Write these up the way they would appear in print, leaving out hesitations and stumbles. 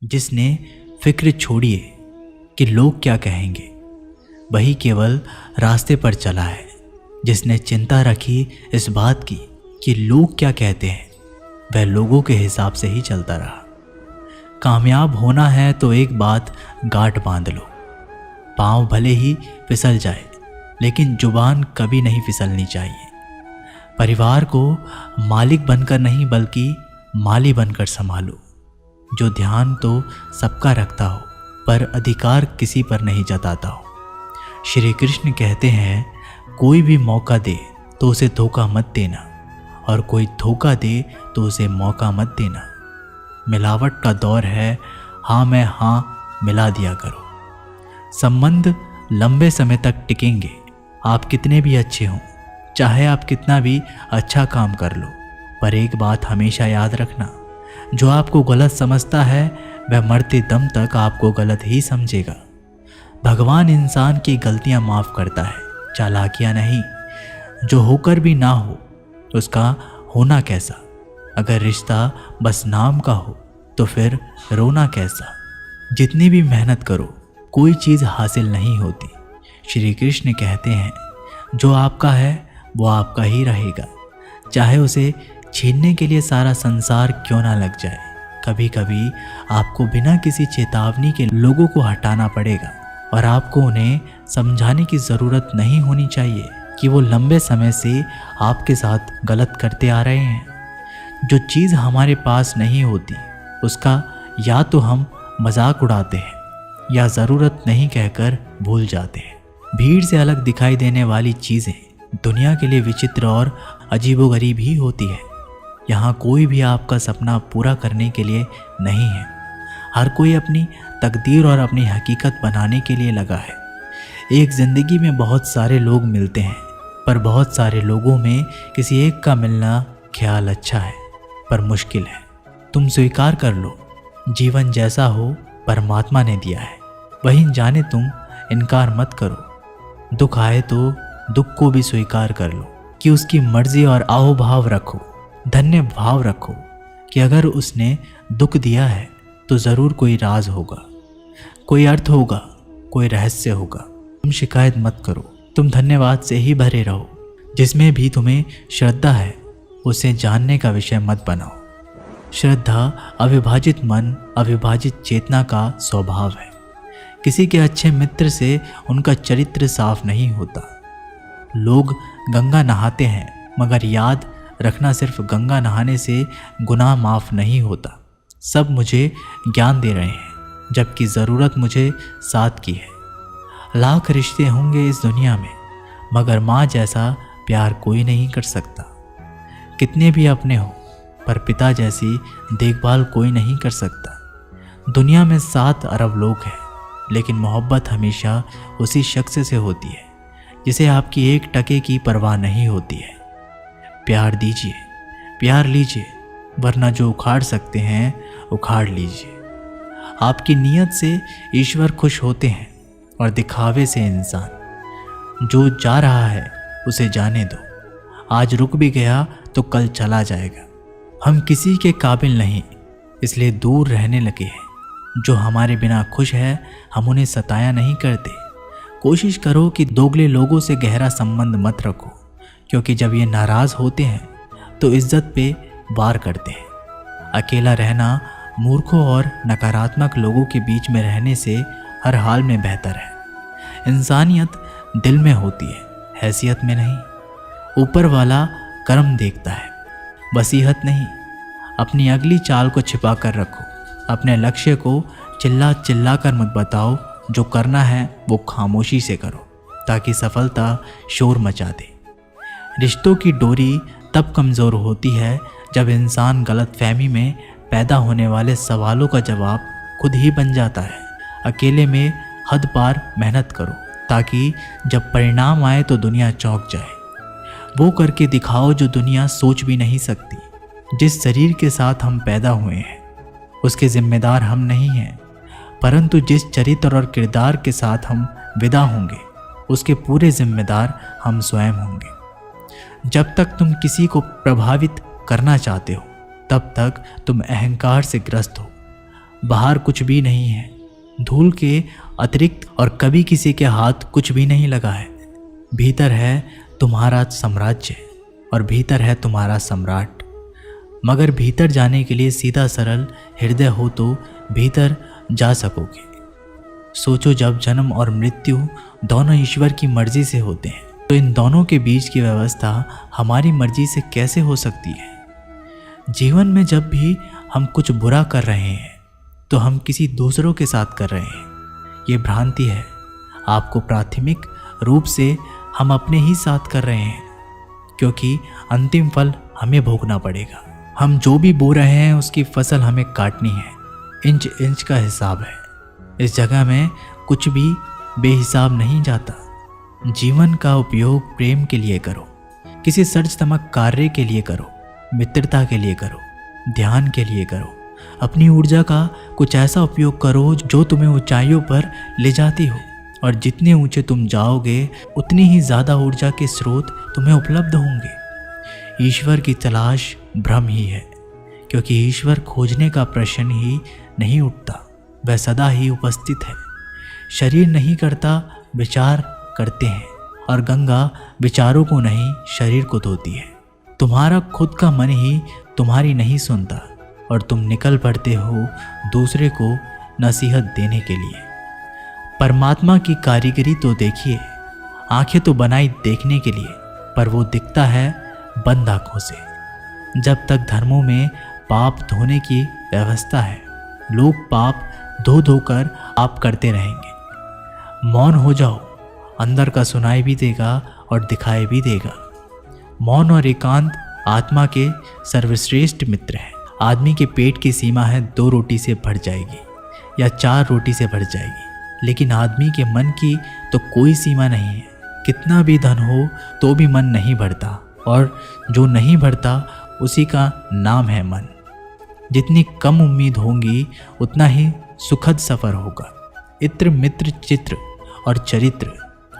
जिसने फिक्र छोड़िए कि लोग क्या कहेंगे, वही केवल रास्ते पर चला है। जिसने चिंता रखी इस बात की कि लोग क्या कहते हैं, वह लोगों के हिसाब से ही चलता रहा। कामयाब होना है तो एक बात गांठ बांध लो, पाँव भले ही फिसल जाए लेकिन जुबान कभी नहीं फिसलनी चाहिए। परिवार को मालिक बनकर नहीं बल्कि माली बनकर संभालो। जो ध्यान तो सबका रखता हो पर अधिकार किसी पर नहीं जताता हो। श्री कृष्ण कहते हैं, कोई भी मौका दे तो उसे धोखा मत देना, और कोई धोखा दे तो उसे मौका मत देना। मिलावट का दौर है, हाँ में हाँ मिला दिया करो। संबंध लंबे समय तक टिकेंगे, आप कितने भी अच्छे हों, चाहे आप कितना भी अच्छा काम कर लो। पर एक बात हमेशा याद रखना, जो आपको गलत समझता है वह मरते दम तक आपको गलत ही समझेगा। भगवान इंसान की गलतियां माफ़ करता है, चालाकियां नहीं। जो होकर भी ना हो उसका होना कैसा। अगर रिश्ता बस नाम का हो तो फिर रोना कैसा। जितनी भी मेहनत करो कोई चीज़ हासिल नहीं होती। श्री कृष्ण कहते हैं, जो आपका है वो आपका ही रहेगा, चाहे उसे छीनने के लिए सारा संसार क्यों ना लग जाए। कभी कभी आपको बिना किसी चेतावनी के लोगों को हटाना पड़ेगा, और आपको उन्हें समझाने की ज़रूरत नहीं होनी चाहिए कि वो लंबे समय से आपके साथ गलत करते आ रहे हैं। जो चीज़ हमारे पास नहीं होती उसका या तो हम मजाक उड़ाते हैं या ज़रूरत नहीं कहकर भूल जाते हैं। भीड़ से अलग दिखाई देने वाली चीज़ें दुनिया के लिए विचित्र और अजीबोगरीब ही होती है। यहाँ कोई भी आपका सपना पूरा करने के लिए नहीं है। हर कोई अपनी तकदीर और अपनी हकीकत बनाने के लिए लगा है। एक ज़िंदगी में बहुत सारे लोग मिलते हैं, पर बहुत सारे लोगों में किसी एक का मिलना ख्याल अच्छा है पर मुश्किल है। तुम स्वीकार कर लो, जीवन जैसा हो परमात्मा ने दिया है, वहीं जाने तुम इनकार मत करो। दुख आए तो दुख को भी स्वीकार कर लो कि उसकी मर्जी, और आओ भाव रखो, धन्य भाव रखो कि अगर उसने दुख दिया है तो ज़रूर कोई राज होगा, कोई अर्थ होगा, कोई रहस्य होगा। तुम शिकायत मत करो, तुम धन्यवाद से ही भरे रहो। जिसमें भी तुम्हें श्रद्धा है उसे जानने का विषय मत बनाओ। श्रद्धा अविभाजित मन, अविभाजित चेतना का स्वभाव है। किसी के अच्छे मित्र से उनका चरित्र साफ नहीं होता। लोग गंगा नहाते हैं, मगर याद रखना सिर्फ गंगा नहाने से गुनाह माफ़ नहीं होता। सब मुझे ज्ञान दे रहे हैं जबकि ज़रूरत मुझे साथ की है। लाख रिश्ते होंगे इस दुनिया में, मगर माँ जैसा प्यार कोई नहीं कर सकता। कितने भी अपने हो पर पिता जैसी देखभाल कोई नहीं कर सकता। दुनिया में 7 अरब लोग हैं, लेकिन मोहब्बत हमेशा उसी शख्स से होती है जिसे आपकी 1 टके की परवाह नहीं होती है। प्यार दीजिए, प्यार लीजिए, वरना जो उखाड़ सकते हैं उखाड़ लीजिए। आपकी नीयत से ईश्वर खुश होते हैं और दिखावे से इंसान। जो जा रहा है उसे जाने दो, आज रुक भी गया तो कल चला जाएगा। हम किसी के काबिल नहीं, इसलिए दूर रहने लगे हैं। जो हमारे बिना खुश है हम उन्हें सताया नहीं करते। कोशिश करो कि दोगले लोगों से गहरा संबंध मत रखो, क्योंकि जब ये नाराज़ होते हैं तो इज्जत पे वार करते हैं। अकेला रहना मूर्खों और नकारात्मक लोगों के बीच में रहने से हर हाल में बेहतर है। इंसानियत दिल में होती है, हैसियत में नहीं। ऊपर वाला कर्म देखता है, वसीहत नहीं। अपनी अगली चाल को छिपा कर रखो। अपने लक्ष्य को चिल्ला चिल्ला कर मत बताओ। जो करना है वो खामोशी से करो, ताकि सफलता शोर मचा दे। रिश्तों की डोरी तब कमज़ोर होती है जब इंसान गलतफहमी में पैदा होने वाले सवालों का जवाब खुद ही बन जाता है। अकेले में हद पार मेहनत करो, ताकि जब परिणाम आए तो दुनिया चौंक जाए। वो करके दिखाओ जो दुनिया सोच भी नहीं सकती। जिस शरीर के साथ हम पैदा हुए हैं उसके जिम्मेदार हम नहीं हैं, परंतु जिस चरित्र और किरदार के साथ हम विदा होंगे उसके पूरे जिम्मेदार हम स्वयं होंगे। जब तक तुम किसी को प्रभावित करना चाहते हो तब तक तुम अहंकार से ग्रस्त हो। बाहर कुछ भी नहीं है, धूल के अतिरिक्त, और कभी किसी के हाथ कुछ भी नहीं लगा है। भीतर है तुम्हारा साम्राज्य और भीतर है तुम्हारा सम्राट। मगर भीतर जाने के लिए सीधा सरल हृदय हो तो भीतर जा सकोगे। सोचो, जब जन्म और मृत्यु दोनों ईश्वर की मर्जी से होते हैं तो इन दोनों के बीच की व्यवस्था हमारी मर्जी से कैसे हो सकती है? जीवन में जब भी हम कुछ बुरा कर रहे हैं तो हम किसी दूसरों के साथ कर रहे हैं। ये भ्रांति है। आपको प्राथमिक रूप से हम अपने ही साथ कर रहे हैं, क्योंकि अंतिम फल हमें भोगना पड़ेगा। हम जो भी बो रहे हैं उसकी फसल हमें काटनी है। इंच इंच का हिसाब है। इस जगह में कुछ भी बेहिसाब नहीं जाता। जीवन का उपयोग प्रेम के लिए करो, किसी सर्जतमक कार्य के लिए करो, मित्रता के लिए करो, ध्यान के लिए करो। अपनी ऊर्जा का कुछ ऐसा उपयोग करो जो तुम्हें ऊंचाइयों पर ले जाती हो, और जितने ऊंचे तुम जाओगे उतनी ही ज़्यादा ऊर्जा के स्रोत तुम्हें उपलब्ध होंगे। ईश्वर की तलाश भ्रम ही है, क्योंकि ईश्वर खोजने का प्रश्न ही नहीं उठता, वह सदा ही उपस्थित है। शरीर नहीं करता, विचार करते हैं, और गंगा विचारों को नहीं शरीर को धोती है। तुम्हारा खुद का मन ही तुम्हारी नहीं सुनता, और तुम निकल पड़ते हो दूसरे को नसीहत देने के लिए। परमात्मा की कारीगरी तो देखिए। आंखें तो बनाई देखने के लिए, पर वो दिखता है बंद आंखों से। जब तक धर्मों में पाप धोने की व्यवस्था है, लोग पाप धो धोकर आप करते रहेंगे। मौन हो जाओ, अंदर का सुनाई भी देगा और दिखाई भी देगा। मौन और एकांत आत्मा के सर्वश्रेष्ठ मित्र हैं। आदमी के पेट की सीमा है 2 रोटी से भर जाएगी या 4 रोटी से भर जाएगी, लेकिन आदमी के मन की तो कोई सीमा नहीं है। कितना भी धन हो तो भी मन नहीं भरता, और जो नहीं भरता उसी का नाम है मन। जितनी कम उम्मीद होंगी उतना ही सुखद सफ़र होगा। इत्र, मित्र, चित्र और चरित्र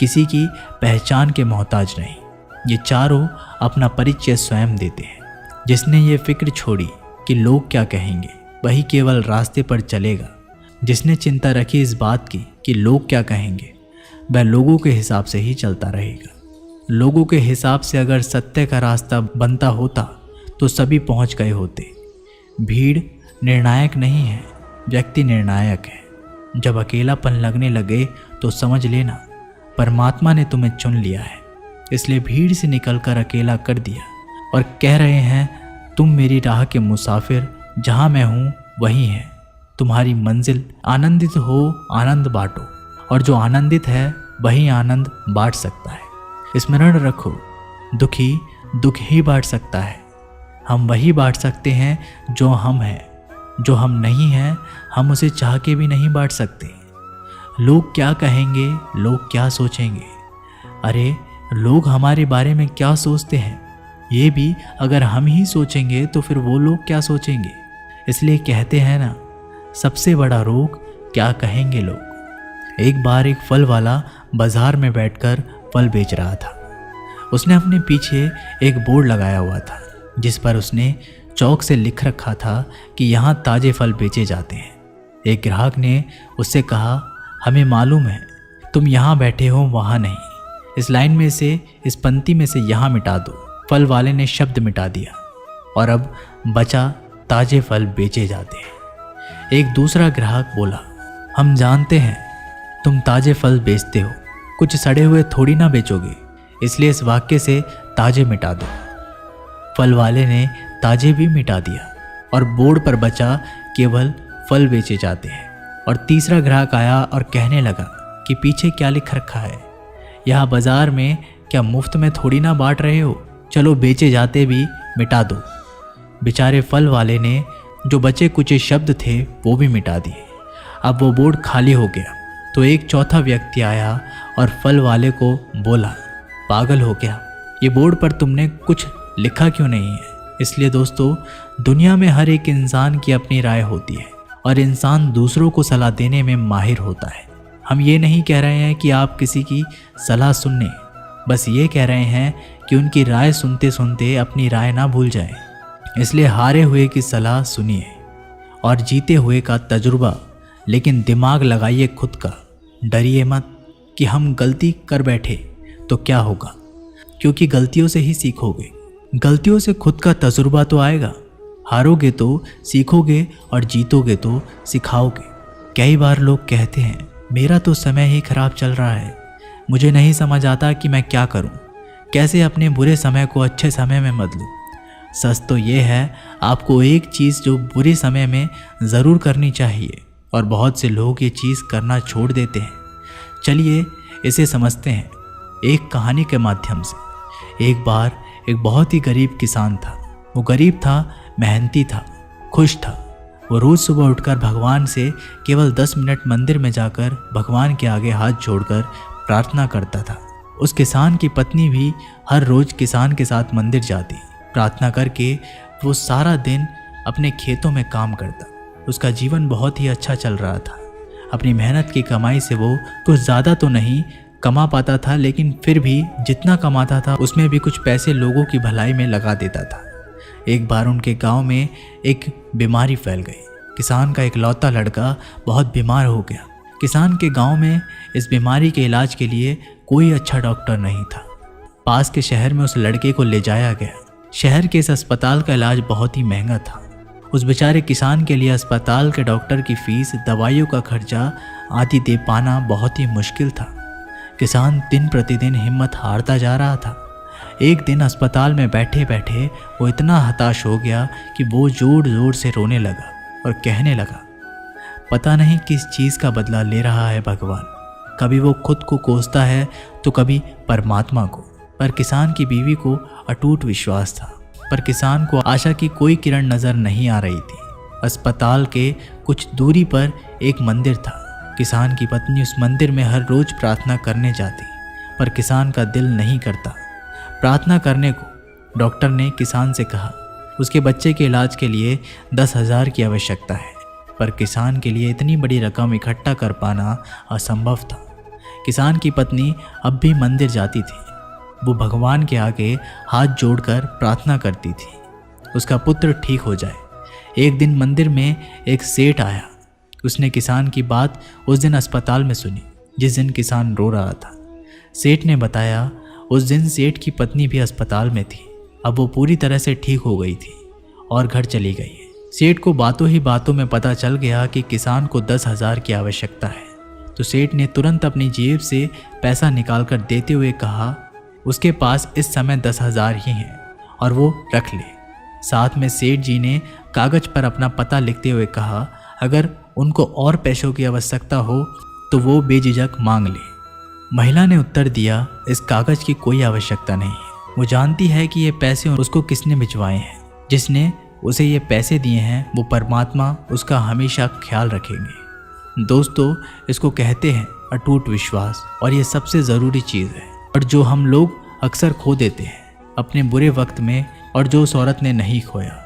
किसी की पहचान के मोहताज नहीं। ये चारों अपना परिचय स्वयं देते हैं। जिसने ये फिक्र छोड़ी कि लोग क्या कहेंगे, वही केवल रास्ते पर चलेगा। जिसने चिंता रखी इस बात की कि लोग क्या कहेंगे, वह लोगों के हिसाब से ही चलता रहेगा। लोगों के हिसाब से अगर सत्य का रास्ता बनता होता तो सभी पहुंच गए होते। भीड़ निर्णायक नहीं है, व्यक्ति निर्णायक है। जब अकेलापन लगने लगे तो समझ लेना परमात्मा ने तुम्हें चुन लिया है, इसलिए भीड़ से निकलकर अकेला कर दिया और कह रहे हैं, तुम मेरी राह के मुसाफिर, जहाँ मैं हूँ वही है तुम्हारी मंजिल। आनंदित हो, आनंद बांटो, और जो आनंदित है वही आनंद बांट सकता है। स्मरण रखो, दुखी दुख ही बांट सकता है। हम वही बांट सकते हैं जो हम हैं। जो हम नहीं हैं हम उसे चाह के भी नहीं बांट सकते। लोग क्या कहेंगे, लोग क्या सोचेंगे? अरे लोग हमारे बारे में क्या सोचते हैं, ये भी अगर हम ही सोचेंगे तो फिर वो लोग क्या सोचेंगे? इसलिए कहते हैं ना, सबसे बड़ा रोग क्या कहेंगे लोग। एक बार एक फल वाला बाजार में बैठकर फल बेच रहा था। उसने अपने पीछे एक बोर्ड लगाया हुआ था जिस पर उसने चौक से लिख रखा था कि यहाँ ताज़े फल बेचे जाते हैं। एक ग्राहक ने उससे कहा, हमें मालूम है तुम यहाँ बैठे हो, वहाँ नहीं। इस लाइन में से, इस पंक्ति में से यहाँ मिटा दो। फल वाले ने शब्द मिटा दिया और अब बचा ताज़े फल बेचे जाते हैं। एक दूसरा ग्राहक बोला, हम जानते हैं तुम ताज़े फल बेचते हो, कुछ सड़े हुए थोड़ी ना बेचोगे, इसलिए इस वाक्य से ताज़े मिटा दो। फल वाले ने ताज़े भी मिटा दिया और बोर्ड पर बचा केवल फल बेचे जाते हैं। और तीसरा ग्राहक आया और कहने लगा कि पीछे क्या लिख रखा है, यहाँ बाजार में क्या मुफ्त में थोड़ी ना बांट रहे हो, चलो बेचे जाते भी मिटा दो। बेचारे फल वाले ने जो बचे कुछ शब्द थे वो भी मिटा दिए। अब वो बोर्ड खाली हो गया तो एक चौथा व्यक्ति आया और फल वाले को बोला, पागल हो गया, ये बोर्ड पर तुमने कुछ लिखा क्यों नहीं है? इसलिए दोस्तों, दुनिया में हर एक इंसान की अपनी राय होती है और इंसान दूसरों को सलाह देने में माहिर होता है। हम ये नहीं कह रहे हैं कि आप किसी की सलाह सुनने, बस ये कह रहे हैं कि उनकी राय सुनते सुनते अपनी राय ना भूल जाएं। इसलिए हारे हुए की सलाह सुनिए और जीते हुए का तजुर्बा, लेकिन दिमाग लगाइए खुद का। डरिए मत कि हम गलती कर बैठे तो क्या होगा, क्योंकि गलतियों से ही सीखोगे। गलतियों से खुद का तजुर्बा तो आएगा। हारोगे तो सीखोगे और जीतोगे तो सिखाओगे। कई बार लोग कहते हैं मेरा तो समय ही खराब चल रहा है, मुझे नहीं समझ आता कि मैं क्या करूं, कैसे अपने बुरे समय को अच्छे समय में बदलूं। सच तो ये है, आपको एक चीज़ जो बुरे समय में ज़रूर करनी चाहिए और बहुत से लोग ये चीज़ करना छोड़ देते हैं। चलिए इसे समझते हैं एक कहानी के माध्यम से। एक बार एक बहुत ही गरीब किसान था। वो गरीब था, मेहनती था, खुश था। वो रोज़ सुबह उठकर भगवान से केवल 10 मिनट मंदिर में जाकर भगवान के आगे हाथ जोड़कर प्रार्थना करता था। उस किसान की पत्नी भी हर रोज़ किसान के साथ मंदिर जाती। प्रार्थना करके वो सारा दिन अपने खेतों में काम करता। उसका जीवन बहुत ही अच्छा चल रहा था। अपनी मेहनत की कमाई से वो कुछ ज़्यादा तो नहीं कमा पाता था, लेकिन फिर भी जितना कमाता था उसमें भी कुछ पैसे लोगों की भलाई में लगा देता था। एक बार उनके गांव में एक बीमारी फैल गई। किसान का इकलौता लड़का बहुत बीमार हो गया। किसान के गांव में इस बीमारी के इलाज के लिए कोई अच्छा डॉक्टर नहीं था। पास के शहर में उस लड़के को ले जाया गया। शहर के इस अस्पताल का इलाज बहुत ही महंगा था। उस बेचारे किसान के लिए अस्पताल के डॉक्टर की फीस, दवाइयों का खर्चा आदि दे पाना बहुत ही मुश्किल था। किसान दिन प्रतिदिन हिम्मत हारता जा रहा था। एक दिन अस्पताल में बैठे बैठे वो इतना हताश हो गया कि वो जोर जोर से रोने लगा और कहने लगा, पता नहीं किस चीज़ का बदला ले रहा है भगवान। कभी वो खुद को कोसता है तो कभी परमात्मा को। पर किसान की बीवी को अटूट विश्वास था। पर किसान को आशा की कोई किरण नज़र नहीं आ रही थी। अस्पताल के कुछ दूरी पर एक मंदिर था। किसान की पत्नी उस मंदिर में हर रोज़ प्रार्थना करने जाती, पर किसान का दिल नहीं करता प्रार्थना करने को। डॉक्टर ने किसान से कहा उसके बच्चे के इलाज के लिए 10,000 की आवश्यकता है, पर किसान के लिए इतनी बड़ी रकम इकट्ठा कर पाना असंभव था। किसान की पत्नी अब भी मंदिर जाती थी। वो भगवान के आगे हाथ जोड़कर प्रार्थना करती थी उसका पुत्र ठीक हो जाए। एक दिन मंदिर में एक सेठ आया। उसने किसान की बात उस दिन अस्पताल में सुनी जिस दिन किसान रो रहा था। सेठ ने बताया उस दिन सेठ की पत्नी भी अस्पताल में थी। अब वो पूरी तरह से ठीक हो गई थी और घर चली गई है। सेठ को बातों ही बातों में पता चल गया कि किसान को 10,000 की आवश्यकता है। तो सेठ ने तुरंत अपनी जेब से पैसा निकालकर देते हुए कहा उसके पास इस समय 10,000 ही हैं और वो रख ले। साथ में सेठ जी ने कागज पर अपना पता लिखते हुए कहा अगर उनको और पैसों की आवश्यकता हो तो वो बेझिझक मांग ले। महिला ने उत्तर दिया इस कागज की कोई आवश्यकता नहीं है। वो जानती है कि ये पैसे उसको किसने भिजवाए हैं। जिसने उसे ये पैसे दिए हैं वो परमात्मा उसका हमेशा ख्याल रखेंगे। दोस्तों, इसको कहते हैं अटूट विश्वास, और ये सबसे ज़रूरी चीज़ है और जो हम लोग अक्सर खो देते हैं अपने बुरे वक्त में, और जो उस औरत ने नहीं खोया।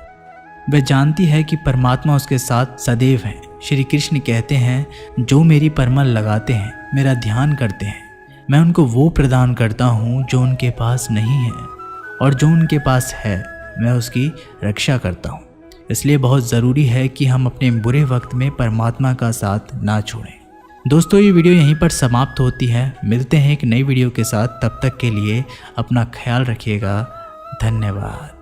वह जानती है कि परमात्मा उसके साथ सदैव है। श्री कृष्ण कहते हैं जो मेरी परमल लगाते हैं, मेरा ध्यान करते हैं, मैं उनको वो प्रदान करता हूँ जो उनके पास नहीं है, और जो उनके पास है मैं उसकी रक्षा करता हूँ। इसलिए बहुत ज़रूरी है कि हम अपने बुरे वक्त में परमात्मा का साथ ना छोड़ें। दोस्तों, ये वीडियो यहीं पर समाप्त होती है। मिलते हैं एक नई वीडियो के साथ। तब तक के लिए अपना ख्याल रखिएगा। धन्यवाद।